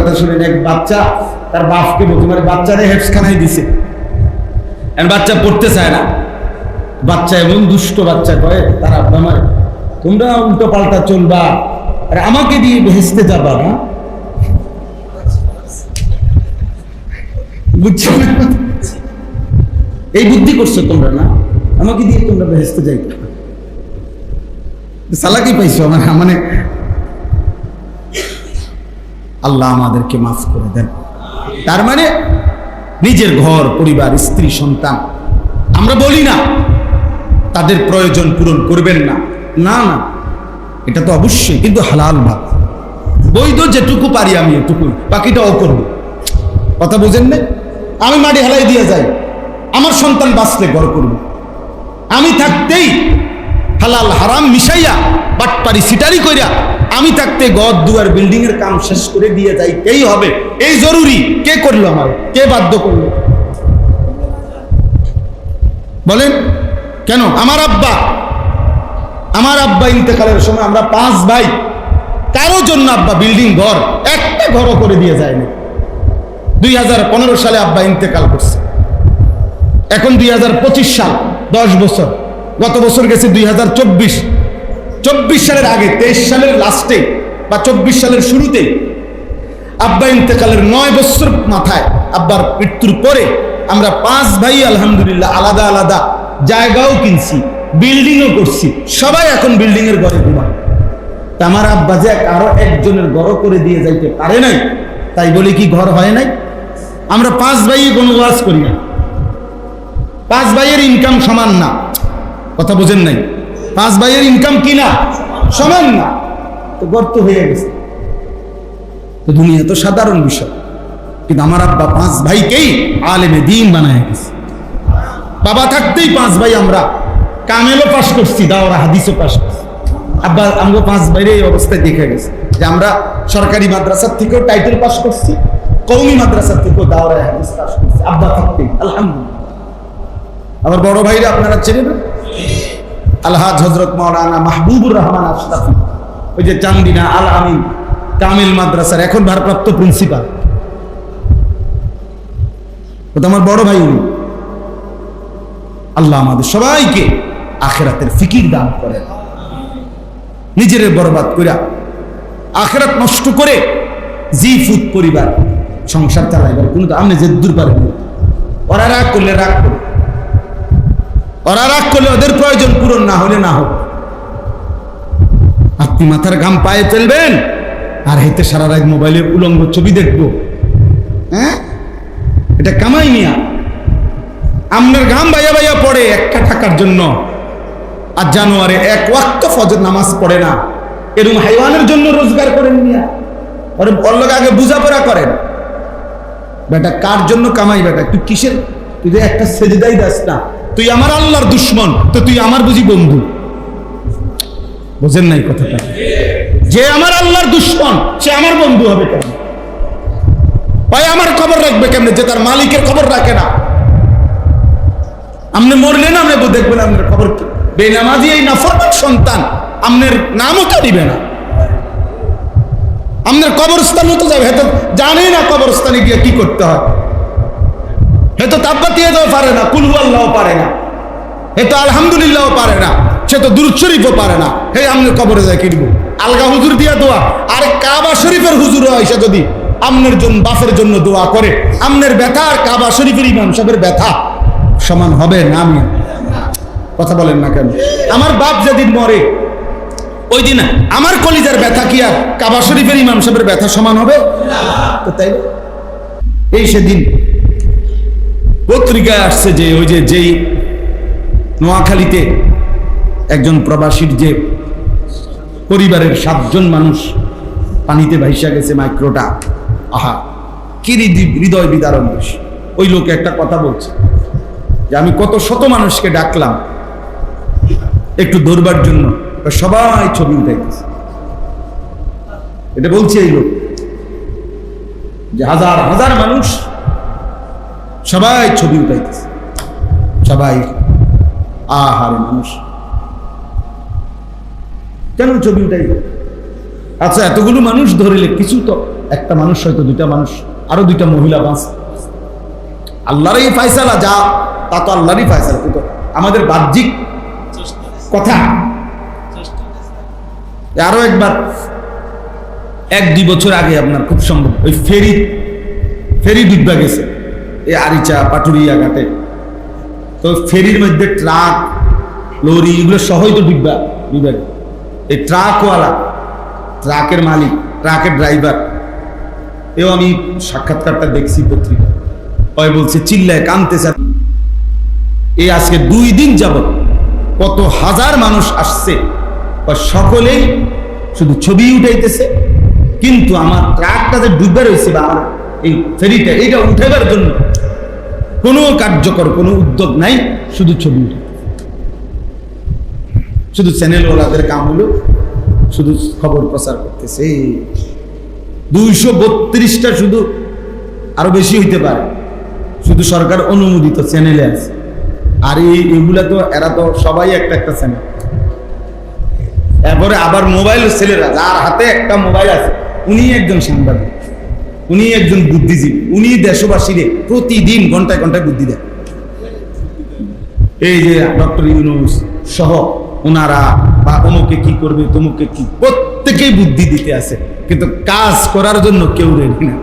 কথা শুনেন। এক বাচ্চা তার বাপকে বলতে পারে, বাচ্চারে হেফসখানায় দিছে, বাচ্চা পড়তে চায় না। বাচ্চা এমন দুষ্ট বাচ্চা কয় তার আব্বা মারে, তোমরা উল্টো পাল্টা চলবা আর আমাকে দিয়ে বেহেশতে যাবা না, বুঝছো? এই বুদ্ধি করছো তোমরা না, আমাকে দিয়ে তোমরা বেহেশতে যাইতে, সালাকি পাইছো মানে আল্লাহ আমাদেরকে মাফ করে দেন। তার মানে নিজের ঘর পরিবার স্ত্রী সন্তান আমরা বলি না তাদের প্রয়োজন পূরণ করবেন না, না না, এটা তো অবশ্যই, কিন্তু হালাল ভাব, বৈধ যেটুকু পারি আমি এটুকুই, বাকিটাও করবো। কথা বুঝেন না? আমি মাটি হেলাই দিয়ে যাই, আমার সন্তান বাঁচলে ঘর করব, আমি থাকতেই হালাল হারাম মিশাইয়া বাটপারি সিটারি কইরা আমি থাকতে ঘর দুয়ার বিল্ডিং এর কাম শেষ করে দিয়ে যাইতেই হবে, এই জরুরি। কে করলো? আমার কে বাধ্য করলো? বলেন কেন? আমার আব্বা ইন্তেকালের সময় আমরা 5 ভাই, কারো জন্য আব্বা বিল্ডিং ঘর একটা ঘরও করে দিয়ে যায়নি। 2015 সালে আব্বা ইন্তেকাল করছে, এখন 2025 সাল, 10 বছর। গত বছর গেছে 2024 সালের আগে 23 সালের লাস্টে বা 24 সালের শুরুতে আব্বা ইন্তেকালের 9 বছর মাথায়, আব্বার মৃত্যুর পরে আমরা 5 ভাই আলহামদুলিল্লাহ আলাদা আলাদা জায়গাও কিনছি, বিল্ডিংও করছি, সবাই এখন বিল্ডিং এর ঘরে ঘুমায়। আমার আব্বা যে আরো একজনের ঘর করে দিয়ে যাইতে পারে নাই, তাই বলে কি ঘর হয় নাই? আমরা 5 ভাই কোনো ওয়াজ করি না, 5 ভাইয়ের ইনকাম সমান না, কথা বোঝেন নাই? 5 ভাইয়ের ইনকাম কি না? সমান না, তো গর্ত হয়ে গেছে। তো দুনিয়া তো সাধারণ বিষয়, কিন্তু আমার আব্বা 5 ভাইকেই আলেমে দ্বীন বানায় গেছে। বাবা থাকতেই 5 ভাই আমরা কামেলও পাশ করছি, দাওরা হাদিসও পাশ করছি। আব্বা আমরা 5 ভাইয়ের এই অবস্থায় দেখে গেছে যে আমরা সরকারি মাদ্রাসার থেকেও টাইটেল পাশ করছি, কওমি মাদ্রাসার থেকেও দাওরা হাদিস পাশ করছি, আব্বা থাকতেই আলহামদুলিল্লাহ। আমার বড় ভাইরা আপনারা চেনেন, আলহাজ হযরত মাওলানা মাহবুবুর রহমান আশরাফি, ওই যে চান্দিনা আল আমিন কামিল মাদ্রাসার এখন ভারপ্রাপ্ত প্রিন্সিপাল, ওটা আমার বড় ভাই। উনি আল্লাহ আমাদের সবাইকে আখিরাতের ফিকির দান করেন। নিজের বরবাদ করে আখিরাত নষ্ট করে জি ফুট পরিবার সংসার চালাইবার কোনো আপনি যে দূর পারবেন। ওরা রাগ করলে রাগ করে, ওরা রাগ করলে ওদের প্রয়োজন পূরণ না হলে না হোক, আপনি মাথার ঘাম পায়ে ফেলবেন আর হেতে সারা রাত মোবাইলে উলঙ্গ ছবি দেখবো। হ্যাঁ, এটা কামাই নিয়া আপনার ঘাম বাইয়া বাইয়া পড়ে 1 টাকার জন্য, আর জানুয়ারে 1 ওয়াক্ত ফজর নামাজ পড়ে না, এরকম হাইওয়ানের জন্য রোজগার করেন নিয়া, ওর বললোক আগে বুঝাপড়া করেন। বেটা কার জন্য কামাই? বেটা তুই কিসের? তুই যে একটা সেজদাই দাস না, তুই আমার আল্লাহর দুশ্মন, তো তুই আমার বুঝি বন্ধু? বোঝেন নাই কথাটা? যে আমার আল্লাহর দুশ্মন সে আমার বন্ধু হবে কেন? ভাই আমার খবর রাখবে কেমনে যে তার মালিকের খবর রাখে না? আপনি মরলেন আপনি দেখবেন আপনার খবর কি? বেনামাজি এই নাফরমান সন্তান আপনার নামও তো দিবে না, আপনার কবরস্থান তো যাবে, হয়তো জানে না কবরস্থানে গিয়ে কি করতে হয়, হয়তো তাব্বাতিয়া দেওয়া পারে না, কুল হুয়াল্লাহও পারে না, হয়তো আলহামদুলিল্লাহও পারে না, সে তো দুরূদ শরীফও পারে না। হে আপনার কবরে যায় কি দিব? আলগা হুজুর দিয়া দোয়া, আর কাবা শরীফের হুজুর এসে যদি আপনার জন্য বাপের জন্য দোয়া করে, আপনার ব্যথা আর কাবা শরীফের ইমাম সাহেবের ব্যথা সমান হবে না? আমি কথা বলেন না কেন? আমার বাপ যেদিন মরে ওই দিন আমার কলিজার ব্যথা কি আর কাবা শরীফের ইমাম সাহেবের ব্যথা সমান হবে? তো তাই এই সেদিন পত্রিকায় আসছে যে ওই যে যেই নোয়াখালীতে একজন প্রবাসীর যে পরিবারের 7 জন মানুষ পানিতে ভাইসা গেছে, মাইক্রোটা, আহা কি হৃদয় বিদারণ। ওই লোকে একটা কথা বলছে যে আমি কত শত মানুষকে ডাকলাম একটু ধরবার জন্য, সবাই ছবি উঠাইতেছে। এটা বলছে এই লোক যে হাজার হাজার মানুষ সবাই ছবি উঠাইতেছে, সবাই আহারে মানুষ কেন ছবি উঠাই? আচ্ছা এতগুলো মানুষ ধরিলে কিছু তো একটা মানুষ হয়তো, দুইটা মানুষ, আরো দুইটা মহিলা বাঁচ। আল্লাহরই ফায়সালা, যা তা তো আল্লাহরই ফায়সালা, কিন্তু আমাদের বাহ্যিক কথা। আরো একবার 1-2 বছর আগে আপনার খুব সম্ভব ওই ফেরি ডুববা গেছে এই আরিচা পাটুরিয়া ঘাটে। তো ফেরির মধ্যে ট্রাক লরি এগুলো সহই তো ডুববা। এই ট্রাকওয়ালা, ট্রাকের মালিক, ট্রাকের ড্রাইভার, এও আমি সাক্ষাৎকারটা দেখছি পত্রিকা, ওই বলছে চিল্লায় কাঁদতেছে। এই আজকে 2 দিন যাবত কত হাজার মানুষ আসছে, সকলেই শুধু ছবি উঠাইতেছে, কিন্তু আমার ট্রাকটা যে ডুবে রয়েছে বা আমার এই ফেরিটা, এইটা উঠাবার জন্য কোনো কার্যকর কোনো উদ্যোগ নাই, শুধু ছবি উঠে। শুধু চ্যানেলওয়ালাদের কাম হলো শুধু খবর প্রচার করতেছে। 232টা, শুধু আরো বেশি হইতে পারে, শুধু সরকার অনুমোদিত চ্যানেলে আছে। আর এগুলা তো এরা তো সবাই একটা একটা চ্যানেল। এরপরে আবার মোবাইল ছেলেরা, যার হাতে একটা মোবাইল আছে, উনি একজন সাংবাদিক, উনি একজন বুদ্ধিজীবী, উনি দেশবাসীরে প্রতিদিন ঘন্টায় ঘন্টায় বুদ্ধি দেন। এই যে ডক্টর ইউনূস সহ ওনারা, বা অমুকে কি করবে, তমুকে কি, প্রত্যেকেই বুদ্ধি দিতে আছে, কিন্তু কাজ করার জন্য কেউ রেডি না,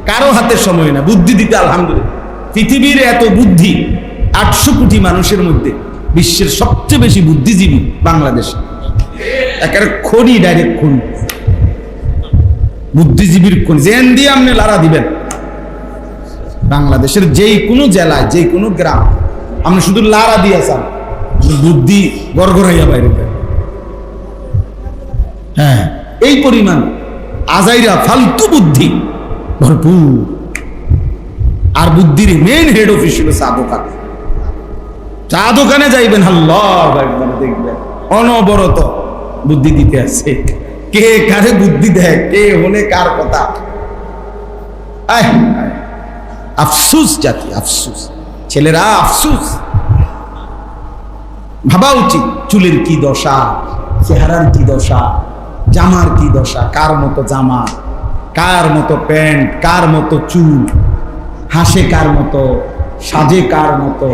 কারো হাতে সময় না বুদ্ধি দিতে। আলহামদুলিল্লাহ, পৃথিবীর এত বুদ্ধি, 800 কোটি মানুষের মধ্যে বিশ্বের সবচেয়ে বেশি বুদ্ধিজীবী বাংলাদেশ। একেবারে খনি, ডাইরেক্ট খনি, বুদ্ধিজীবীর খনি। জেন দিয়ে আপনি লারা দিবেন বাংলাদেশের যেই কোনো জেলায়, যে কোনো গ্রাম, আপনি শুধু লারা দিয়ে চান, বুদ্ধি গড়গড়াইয়া বাইরে। হ্যাঁ, এই পরিমাণ আজাইরা ফালতু বুদ্ধি ভরপুর। আর বুদ্ধির মেইন হেড অফিস ছিল চা দোকান। চা দোকানে যাইবেন, আল্লাহ একবার দেখবেন অনবরত বুদ্ধি দিতে আছে। কে কারে বুদ্ধি দেয়, কে হলে কার কথা। আফসুস জাতি, আফসুস ছেলেরা, আফসুস। ভাবা উচিত চুলের কি দশা, চেহারার কি দশা, জামার কি দশা, কার মতো জামা, কার মতো প্যান্ট, কার মতো চুল, হাসে কার মতো, সাজে কার মতো,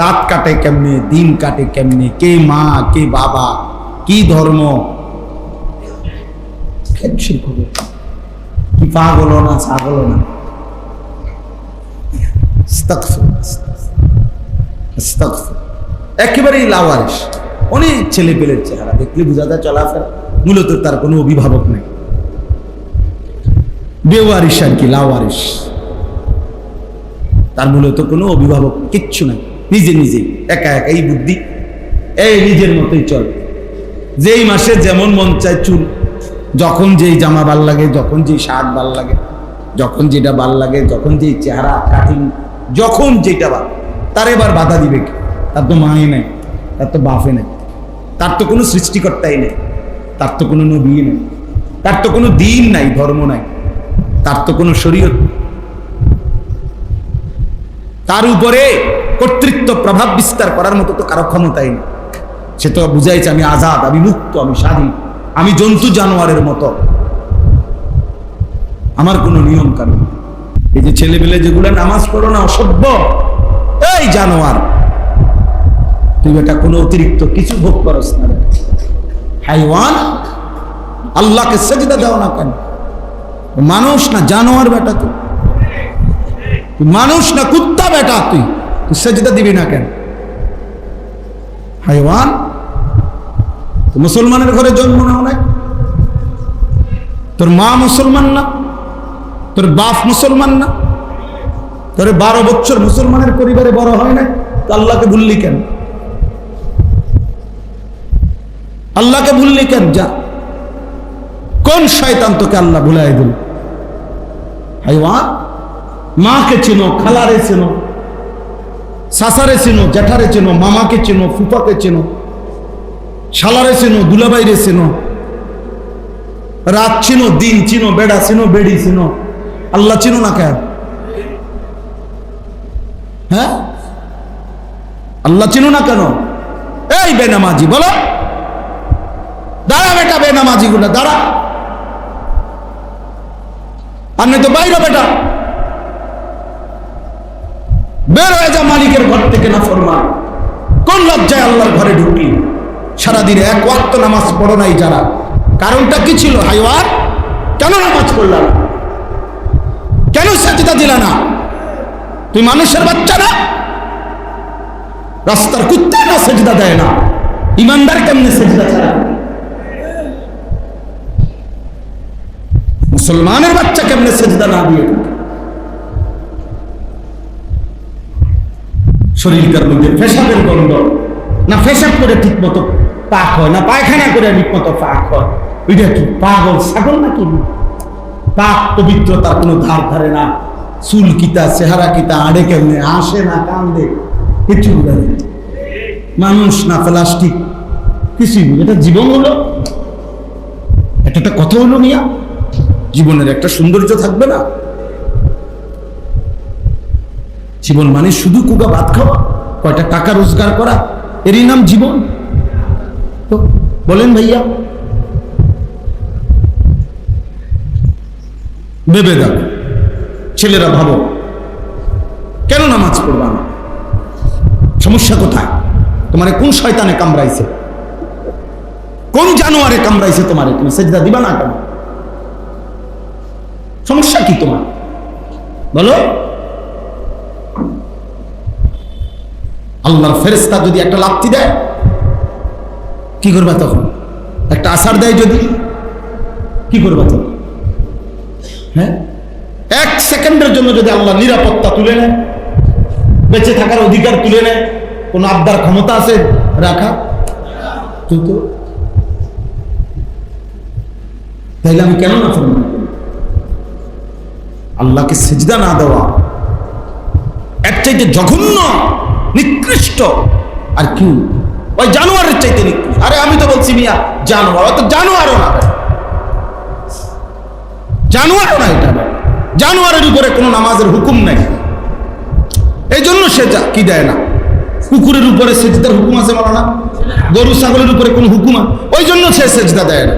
রাত কাটে কেমনে, দিন কাটে কেমনে, কে মা কে বাবা, কি ধর্ম, কি পাগল না ছাগল না। একেবারেই লাওয়ারিস, অনেক ছেলে পেলের চেহারা দেখলে বোঝা যায় চলাফেরা, মূলত তার কোনো অভিভাবক নেই, বেওয়ারিস আর কি, লাওয়ারিস। তার মূলত কোনো অভিভাবক কিচ্ছু নাই, নিজে নিজে একা একাই বুদ্ধি, এই নিজের মতোই চল। যেই মাসে যেমন মন চায় চুল, যখন যেই জামা ভাল লাগে, যখন যেই শার্ট ভাল লাগে, যখন যেটা ভাল লাগে, যখন যেই চেহারা কাটিং, যখন যেটা ভাল, তার এবার বাধা দিবে কি? তার তো মাই নেই, তার তো বাপে নেই, তার তো কোনো সৃষ্টিকর্তাই নেই, তার তো কোনো নবী নেই, তার তো কোনো দিন নাই, ধর্ম নাই, তার তো কোনো শরীয়ত, তার উপরে কর্তৃত্ব প্রভাব বিস্তার করার মতো তো কারো ক্ষমতাই নেই। সে তো বুঝাইছে আমি আজাদ, আমি মুক্ত, আমি স্বাধীন, আমি জন্তু জানোয়ারের মতো, আমার কোনো নিয়ম কানুন। এই যে ছেলেবেলে যেগুলো নামাজ পড়ো না, অসভ্য, এই জানোয়ার, তুই বেটা কোনো অতিরিক্ত কিছু ভোগ করস না, হাইওয়ান, আল্লাহকে সেজদা দাও না কেন? মানুষ না জানোয়ার বেটা, তুই মানুষ না কুত্তা বেটা, তুই সেজদা দিবি না কেন? হাইওয়ান। মুসলমানের ঘরে জন্ম নাও নাই, তোর মা মুসলমান না, তোর বাপ মুসলমান না, তোর 12 বছর মুসলমানের পরিবারে বড় হয় না, তো আল্লাহকে ভুললি কেন? আল্লাহকে ভুললি কেন? যা, কোন শয়তান তোকে আল্লাহ ভুলাই দিল? হাইওয়ান। মাকে চেনো, খালারে চেনো, সাসারে চেনো, জ্যাঠারে চেনো, মামাকে চেনো, ফুফাকে চেনো, শালারে চেনো, দুলাবাইরে চেনো, রাত চিনো, দিন চিনো, বেড়া চিনো, বেড়ি চিনো, আল্লাহ চিনো না কেন? হ্যাঁ, আল্লাহ চিনো না কেন? এই বেনামাজি, বলো, দাঁড়া বেটা, বেনামাজি গুলা দাঁড়া। আর নাই তো বাইরে বেটা, বের হয়ে যা মালিকের ঘর থেকে না ফরমান। কোন লজ্জায় আল্লাহর ঘরে ঢুকলি? সারাদিনে এক ওয়াক্ত নামাজ পড়ো নাই যারা, কারণটা কি ছিল? হাইওয়ার কেন নামাজ পড়লা না? কেন সাজদা দিলা না? তুই মানুষের বাচ্চা না? রাস্তার কুত্তা না সেজদা দেয় না, ইমানদার কেমনে সেজদা ছাড়া? মুসলমানের বাচ্চা কেমনে সেজদা না দিয়ে? শরীরটার মধ্যে পেশাবের গন্ধ, না পেশাব করে ঠিক মতো পাক হয়, না পায়খানা করে ঠিক মতো পাক হয়। ওইটা কি পাগল ছাগল নাকি? পাক পবিত্রতার কোনো ধার ধারে না। চুল কিতা, চেহারা কিতা, আড়ে কেমনে, আসে না কান্দে, কিছু বুঝে না। মানুষ না প্লাস্টিক, কিছুই বুঝে। এটা জীবন হলো? একটা কথা হলো মিয়া, জীবনের একটা সৌন্দর্য থাকবে না? জীবন মানে শুধু কুগা ভাত খাওয়া, কয়টা টাকা রোজগার করা, এরই নাম জীবন? তো বলেন ভাইয়া, ভেবে দেখো। ছেলেরা ভাবো, কেন নামাজ পড়বা না? সমস্যা কোথায়? তোমারে কোন শয়তানে কামড়াইছে? কোন জানোয়ারে কামড়াইছে তোমারে? তুমি সেজদা দিবা না কেন? সমস্যা কি তোমার বলো? আল্লাহর ফেরেশতা যদি একটা লাথি দেয় কি করবা তখন? একটা আছাড় দেয় যদি, কি করবা তখন? হ্যাঁ, এক সেকেন্ডের জন্য যদি আল্লাহ নিরাপত্তা তুলে নেয়, বেঁচে থাকার অধিকার তুলে নেয়, কোন আব্বার ক্ষমতা আছে রাখা? তো তাইলে আমি কেন না ফরমান করি? আল্লাহকে সিজদা না দেওয়া এর চাইতে জঘন্য, নিকৃষ্ট আর কি? ওই জানোয়ারের চাইতে নিকৃষ্ট। আরে আমি তো বলছি মিয়া জানোয়ার, অত জানোয়ারও না, জানোয়ারও না। এটা জানোয়ারের উপরে কোনো নামাজের হুকুম নাই, এই জন্য সে কি দেয় না। কুকুরের উপরে সেজদার হুকুম আছে বলো না? গরু ছাগলের উপরে কোনো হুকুম, ওই জন্য সে সেজদা দেয় না।